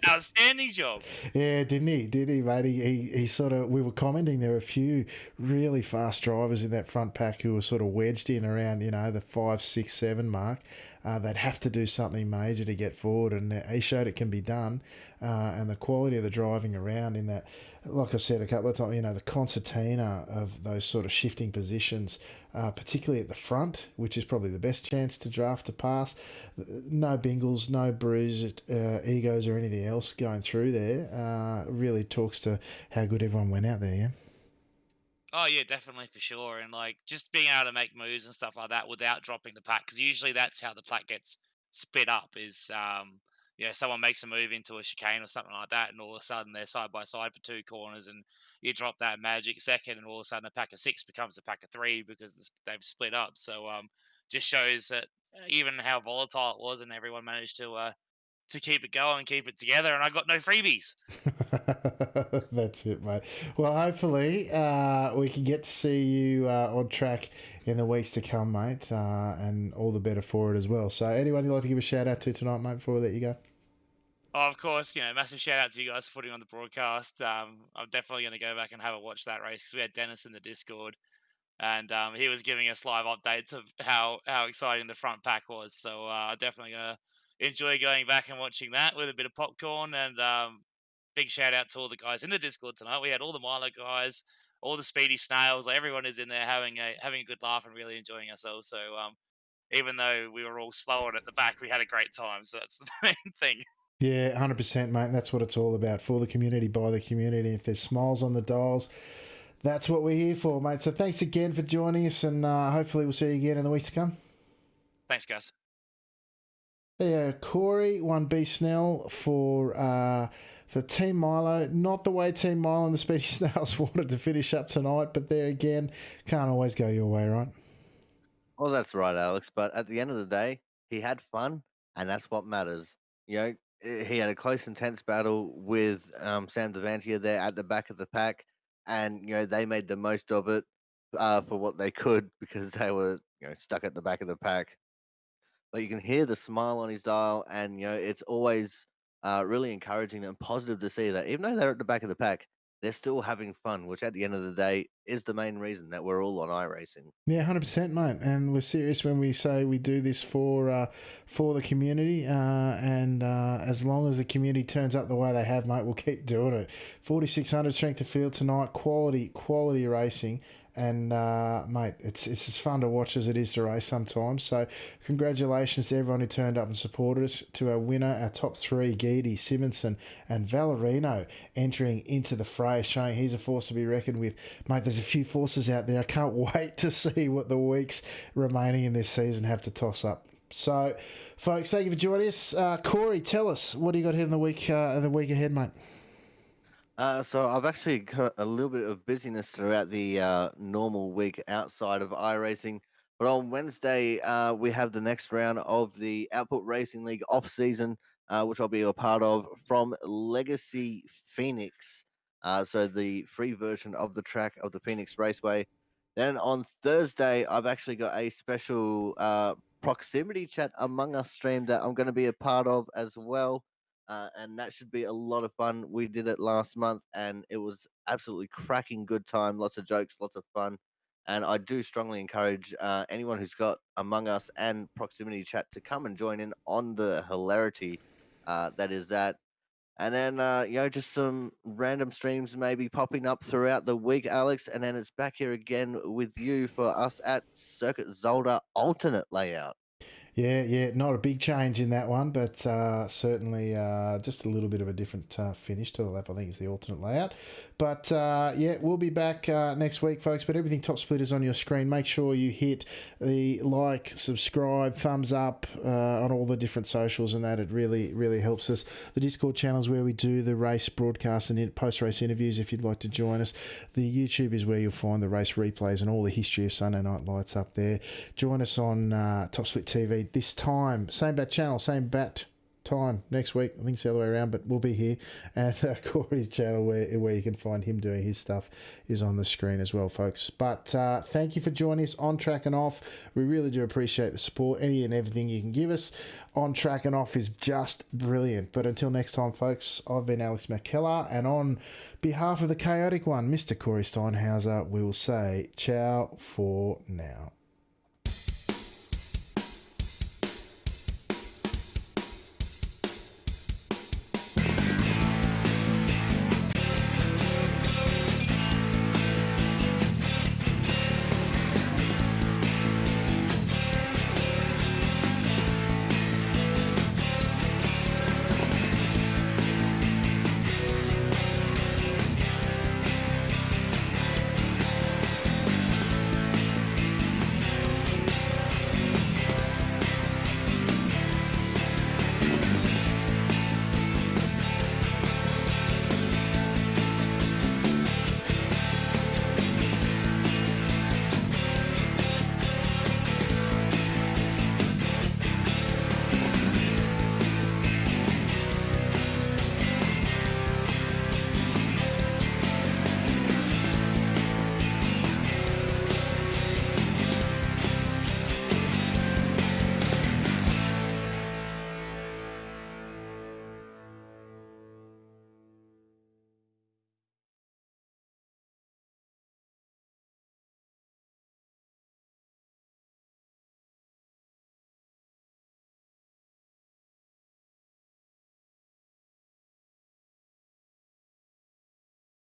outstanding job. Yeah, didn't he? Did he, mate? He sort of. We were commenting there were a few really fast drivers in that front pack who were sort of wedged in around the 5, 6, 7 mark. They'd have to do something major to get forward, and he showed it can be done. And the quality of the driving around in that, like I said a couple of times, the concertina of those sort of shifting positions, particularly at the front, which is probably the best chance to draft to pass. No bingles, no bruised egos or anything else going through there. Really talks to how good everyone went out there, yeah? Oh yeah, definitely for sure, and like just being able to make moves and stuff like that without dropping the pack, because usually that's how the pack gets split up. Is someone makes a move into a chicane or something like that, and all of a sudden they're side by side for 2 corners, and you drop that magic second, and all of a sudden a pack of 6 becomes a pack of 3 because they've split up. So just shows that even how volatile it was, and everyone managed to keep it going, keep it together, and I got no freebies. That's it, mate. Well, hopefully we can get to see you on track in the weeks to come, mate, and all the better for it as well. So, anyone you'd like to give a shout out to tonight, mate, before we let you go? Oh, of course, massive shout out to you guys for putting on the broadcast. I'm definitely going to go back and have a watch that race because we had Dennis in the Discord, and he was giving us live updates of how exciting the front pack was. So definitely going to enjoy going back and watching that with a bit of popcorn. And big shout out to all the guys in the Discord tonight. We had all the Milo guys, all the Speedy Snails. Like, everyone is in there having a good laugh and really enjoying ourselves. So even though we were all slow on at the back, we had a great time. So that's the main thing. Yeah, 100%, mate. That's what it's all about. For the community, by the community. If there's smiles on the dials, that's what we're here for, mate. So thanks again for joining us, and hopefully we'll see you again in the weeks to come. Thanks, guys. Yeah, Corey 1B Snell for Team Milo. Not the way Team Milo and the Speedy Snails wanted to finish up tonight, but there again, can't always go your way, right? Well, that's right, Alex. But at the end of the day, he had fun, and that's what matters. he had a close, intense battle with Sam Devantia there at the back of the pack, and they made the most of it for what they could because they were stuck at the back of the pack. But you can hear the smile on his dial, and it's always really encouraging and positive to see that even though they're at the back of the pack, they're still having fun, which at the end of the day is the main reason that we're all on iRacing. Yeah, 100%, mate. And we're serious when we say we do this for the community. And as long as the community turns up the way they have, mate, we'll keep doing it. 4,600 strength of field tonight. Quality racing. And mate, it's as fun to watch as it is to race sometimes. So congratulations to everyone who turned up and supported us. To our winner, our top three, Geedy, Simonson and Valerino, entering into the fray, showing he's a force to be reckoned with. Mate, there's a few forces out there. I can't wait to see what the weeks remaining in this season have to toss up. So, folks, thank you for joining us. Corey, tell us, what do you got here in the week ahead, mate? So I've actually got a little bit of busyness throughout the normal week outside of iRacing. But on Wednesday, we have the next round of the Output Racing League off season, which I'll be a part of from Legacy Phoenix. So the free version of the track of the Phoenix Raceway. Then on Thursday, I've actually got a special proximity chat Among Us stream that I'm going to be a part of as well. And that should be a lot of fun. We did it last month, and it was absolutely cracking good time. Lots of jokes, lots of fun, and I do strongly encourage anyone who's got Among Us and Proximity Chat to come and join in on the hilarity that is that. And then just some random streams maybe popping up throughout the week, Alex, and then it's back here again with you for us at Circuit Zolder alternate layout. Yeah, not a big change in that one, but certainly just a little bit of a different finish to the lap. I think is the alternate layout. But yeah, we'll be back next week, folks. But everything Top Split is on your screen. Make sure you hit the like, subscribe, thumbs up on all the different socials, and that it really helps us. The Discord channel is where we do the race broadcast and post-race interviews. If you'd like to join us, the YouTube is where you'll find the race replays and all the history of Sunday Night Lights up there. Join us on Top Split TV this time, same bat channel, same bat time next week. I think it's the other way around, but we'll be here. And Corey's channel, where you can find him doing his stuff, is on the screen as well, folks. But thank you for joining us on Track and Off. We really do appreciate the support. Any and everything you can give us on Track and Off is just brilliant. But until next time, folks, I've been Alex McKellar, and on behalf of the chaotic one, Mr. Corey Steinhauser, we will say ciao for now.